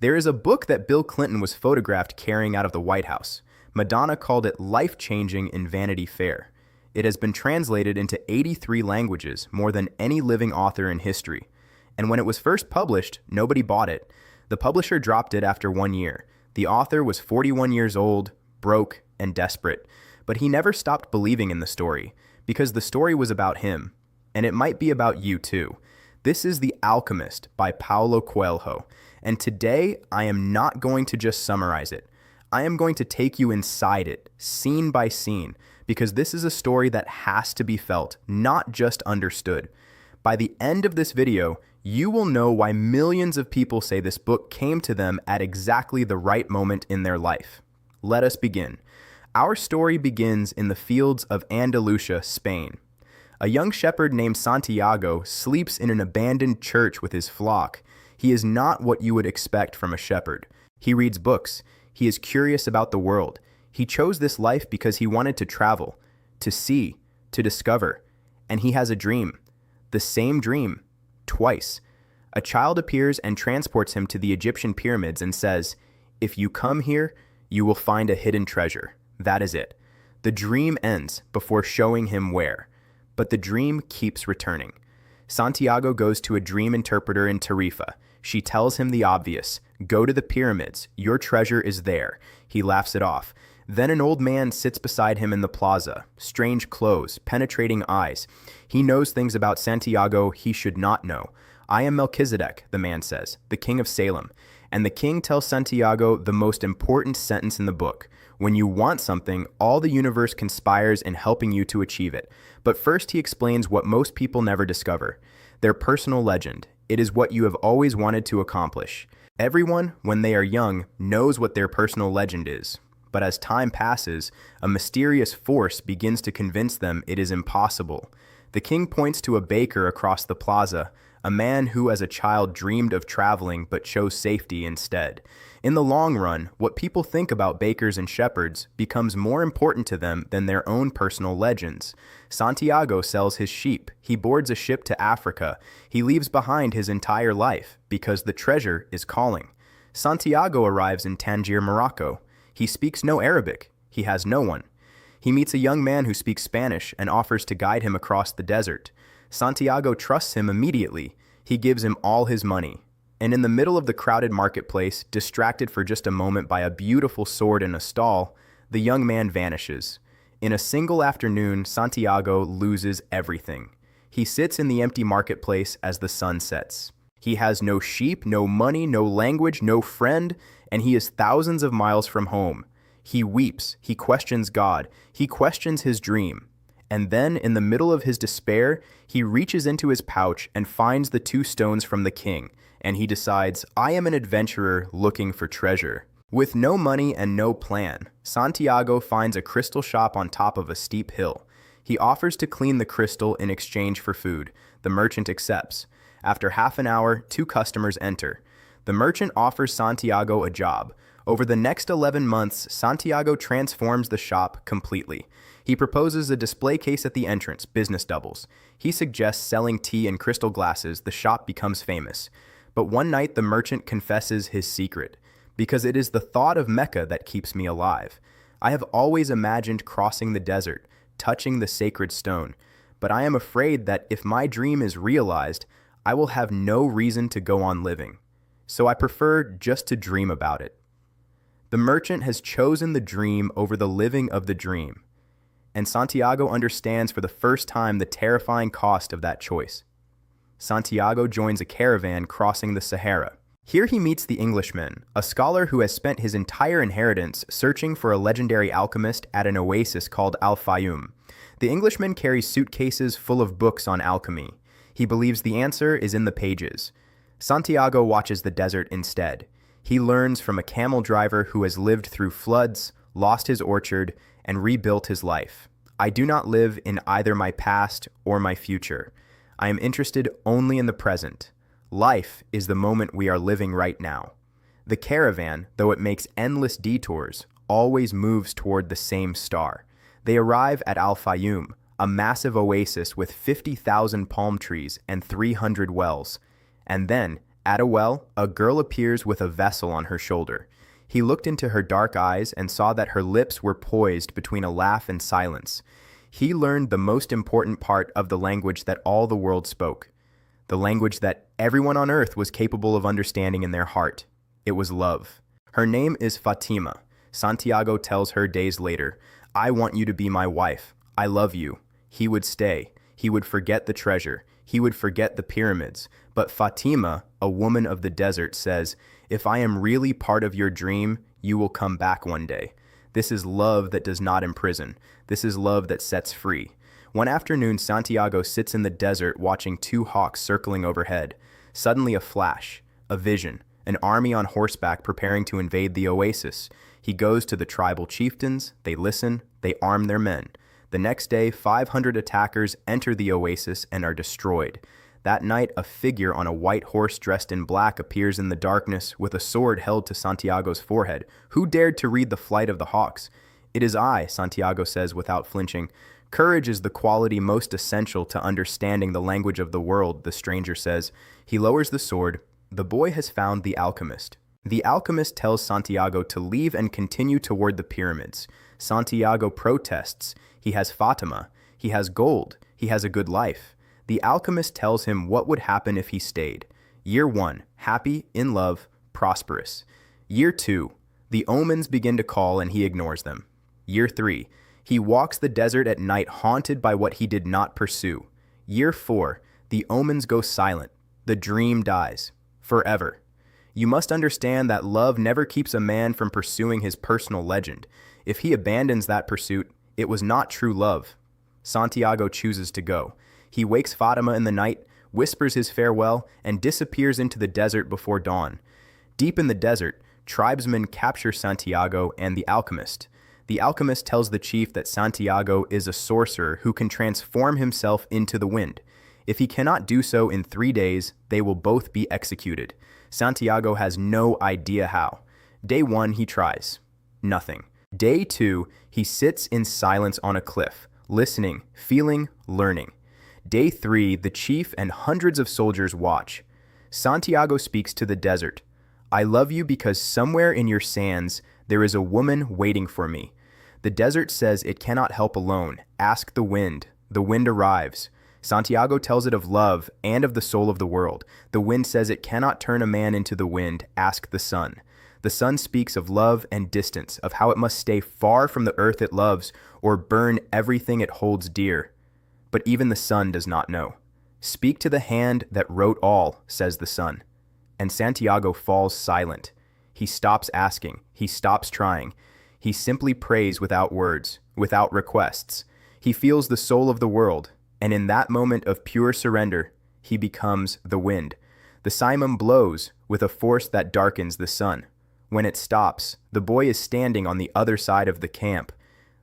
There is a book that Bill Clinton was photographed carrying out of the White House. Madonna called it life-changing in Vanity Fair. It has been translated into 83 languages, more than any living author in history. And when it was first published, nobody bought it. The publisher dropped it after 1 year. The author was 41 years old, broke, and desperate. But he never stopped believing in the story, because the story was about him. And it might be about you too. This is The Alchemist by Paulo Coelho. And today, I am not going to just summarize it. I am going to take you inside it, scene by scene, because this is a story that has to be felt, not just understood. By the end of this video, you will know why millions of people say this book came to them at exactly the right moment in their life. Let us begin. Our story begins in the fields of Andalusia, Spain. A young shepherd named Santiago sleeps in an abandoned church with his flock. He is not what you would expect from a shepherd. He reads books. He is curious about the world. He chose this life because he wanted to travel, to see, to discover. And he has a dream. The same dream, twice. A child appears and transports him to the Egyptian pyramids and says, "If you come here, you will find a hidden treasure." That is it. The dream ends before showing him where. But the dream keeps returning. Santiago goes to a dream interpreter in Tarifa. She tells him the obvious. Go to the pyramids. Your treasure is there. He laughs it off. Then an old man sits beside him in the plaza. Strange clothes, penetrating eyes. He knows things about Santiago he should not know. I am Melchizedek, the man says, the king of Salem. And the king tells Santiago the most important sentence in the book. When you want something, all the universe conspires in helping you to achieve it. But first he explains what most people never discover. Their personal legend. It is what you have always wanted to accomplish. Everyone, when they are young, knows what their personal legend is. But as time passes, a mysterious force begins to convince them it is impossible. The king points to a baker across the plaza, a man who as a child dreamed of traveling but chose safety instead. In the long run, what people think about bakers and shepherds becomes more important to them than their own personal legends. Santiago sells his sheep. He boards a ship to Africa. He leaves behind his entire life because the treasure is calling. Santiago arrives in Tangier, Morocco. He speaks no Arabic. He has no one. He meets a young man who speaks Spanish and offers to guide him across the desert. Santiago trusts him immediately. He gives him all his money. And in the middle of the crowded marketplace, distracted for just a moment by a beautiful sword in a stall, the young man vanishes. In a single afternoon, Santiago loses everything. He sits in the empty marketplace as the sun sets. He has no sheep, no money, no language, no friend, and he is thousands of miles from home. He weeps. He questions God. He questions his dream. And then, in the middle of his despair, he reaches into his pouch and finds the 2 stones from the king, and he decides, I am an adventurer looking for treasure. With no money and no plan, Santiago finds a crystal shop on top of a steep hill. He offers to clean the crystal in exchange for food. The merchant accepts. After half an hour, 2 customers enter. The merchant offers Santiago a job. Over the next 11 months, Santiago transforms the shop completely. He proposes a display case at the entrance, business doubles. He suggests selling tea in crystal glasses. The shop becomes famous. But one night the merchant confesses his secret. Because it is the thought of Mecca that keeps me alive. I have always imagined crossing the desert, touching the sacred stone. But I am afraid that if my dream is realized, I will have no reason to go on living. So I prefer just to dream about it. The merchant has chosen the dream over the living of the dream. And Santiago understands for the first time the terrifying cost of that choice. Santiago joins a caravan crossing the Sahara. Here he meets the Englishman, a scholar who has spent his entire inheritance searching for a legendary alchemist at an oasis called Al-Fayoum. The Englishman carries suitcases full of books on alchemy. He believes the answer is in the pages. Santiago watches the desert instead. He learns from a camel driver who has lived through floods, lost his orchard, and rebuilt his life. I do not live in either my past or my future. I am interested only in the present. Life is the moment we are living right now. The caravan, though it makes endless detours, always moves toward the same star. They arrive at Al-Fayoum, a massive oasis with 50,000 palm trees and 300 wells. And then, At a well, a girl appears with a vessel on her shoulder. He looked into her dark eyes and saw that her lips were poised between a laugh and silence. He learned the most important part of the language that all the world spoke, the language that everyone on earth was capable of understanding in their heart. It was love. Her name is Fatima. Santiago tells her days later, "I want you to be my wife. I love you." He would stay. He would forget the treasure. He would forget the pyramids. But Fatima, a woman of the desert, says, "If I am really part of your dream, you will come back one day." This is love that does not imprison. This is love that sets free. One afternoon, Santiago sits in the desert watching two hawks circling overhead. Suddenly a flash, a vision, an army on horseback preparing to invade the oasis. He goes to the tribal chieftains, they listen, they arm their men. The next day, 500 attackers enter the oasis and are destroyed. That night, a figure on a white horse dressed in black appears in the darkness with a sword held to Santiago's forehead. Who dared to read the flight of the hawks? "It is I," Santiago says without flinching. "Courage is the quality most essential to understanding the language of the world," the stranger says. He lowers the sword. The boy has found the alchemist. The alchemist tells Santiago to leave and continue toward the pyramids. Santiago protests. He has Fatima. He has gold. He has a good life. The alchemist tells him what would happen if he stayed. Year 1, happy, in love, prosperous. Year 2, the omens begin to call and he ignores them. Year 3, he walks the desert at night haunted by what he did not pursue. Year 4, the omens go silent. The dream dies. Forever. You must understand that love never keeps a man from pursuing his personal legend. If he abandons that pursuit, it was not true love. Santiago chooses to go. He wakes Fatima in the night, whispers his farewell, and disappears into the desert before dawn. Deep in the desert, tribesmen capture Santiago and the alchemist. The alchemist tells the chief that Santiago is a sorcerer who can transform himself into the wind. If he cannot do so in 3 days, they will both be executed. Santiago has no idea how. Day 1, he tries. Nothing. Day 2, he sits in silence on a cliff, listening, feeling, learning. Day 3, the chief and hundreds of soldiers watch. Santiago speaks to the desert. "I love you because somewhere in your sands there is a woman waiting for me." The desert says it cannot help alone. Ask the wind. The wind arrives. Santiago tells it of love and of the soul of the world. The wind says it cannot turn a man into the wind. Ask the sun. The sun speaks of love and distance, of how it must stay far from the earth it loves or burn everything it holds dear. But even the sun does not know. "Speak to the hand that wrote all," says the sun. And Santiago falls silent. He stops asking. He stops trying. He simply prays without words, without requests. He feels the soul of the world, and in that moment of pure surrender, he becomes the wind. The simum blows with a force that darkens the sun. When it stops, the boy is standing on the other side of the camp.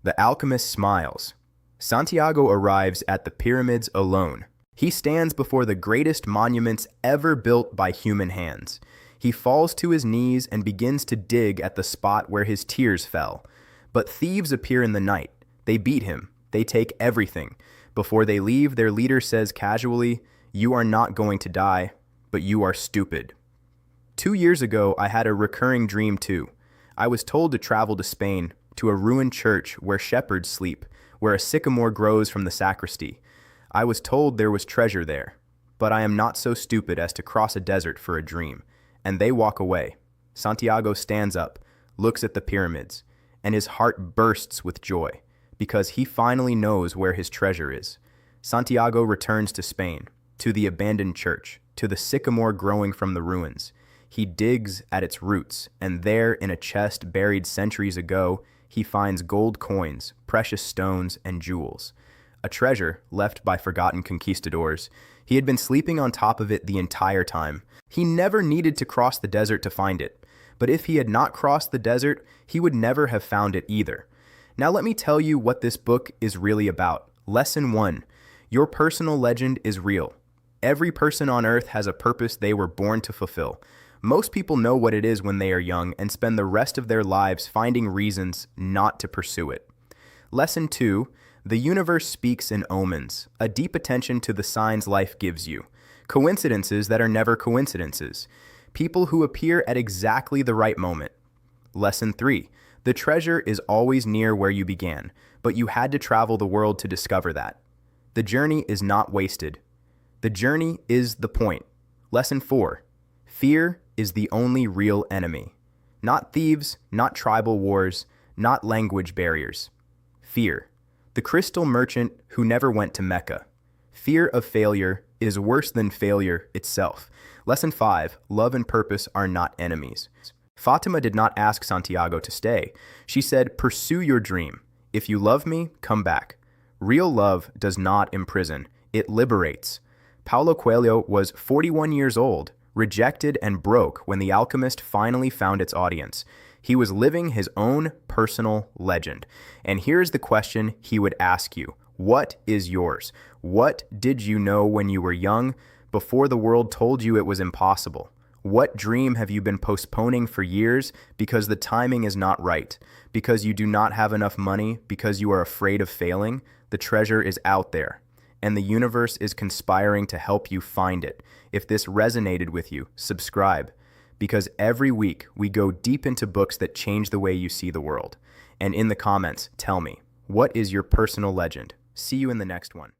The alchemist smiles. Santiago arrives at the pyramids alone. He stands before the greatest monuments ever built by human hands. He falls to his knees and begins to dig at the spot where his tears fell. But thieves appear in the night. They beat him. They take everything. Before they leave, their leader says casually, "You are not going to die, but you are stupid." 2 years ago, I had a recurring dream too. I was told to travel to Spain, to a ruined church where shepherds sleep, where a sycamore grows from the sacristy. I was told there was treasure there, but I am not so stupid as to cross a desert for a dream. And they walk away. Santiago stands up, looks at the pyramids, and his heart bursts with joy, because he finally knows where his treasure is. Santiago returns to Spain, to the abandoned church, to the sycamore growing from the ruins. He digs at its roots, and there, in a chest buried centuries ago, he finds gold coins, precious stones, and jewels. A treasure left by forgotten conquistadors. He had been sleeping on top of it the entire time. He never needed to cross the desert to find it. But if he had not crossed the desert, he would never have found it either. Now let me tell you what this book is really about. Lesson 1. Your personal legend is real. Every person on earth has a purpose they were born to fulfill. Most people know what it is when they are young and spend the rest of their lives finding reasons not to pursue it. Lesson 2. The universe speaks in omens, a deep attention to the signs life gives you. coincidences that are never coincidences, people who appear at exactly the right moment. Lesson 3. The treasure is always near where you began, but you had to travel the world to discover that. The journey is not wasted. The journey is the point. Lesson 4. Fear is the only real enemy. Not thieves, not tribal wars, not language barriers. Fear. The crystal merchant who never went to Mecca. Fear of failure is worse than failure itself. Lesson 5. Love and purpose are not enemies. Fatima did not ask Santiago to stay. She said, "Pursue your dream. If you love me, come back." Real love does not imprison. It liberates. Paulo Coelho was 41 years old, rejected and broke when The Alchemist finally found its audience. He was living his own personal legend. And here's the question he would ask you. What is yours? What did you know when you were young, before the world told you it was impossible? What dream have you been postponing for years because the timing is not right? Because you do not have enough money? Because you are afraid of failing? The treasure is out there, and the universe is conspiring to help you find it. If this resonated with you, subscribe, because every week we go deep into books that change the way you see the world. And in the comments, tell me, what is your personal legend? See you in the next one.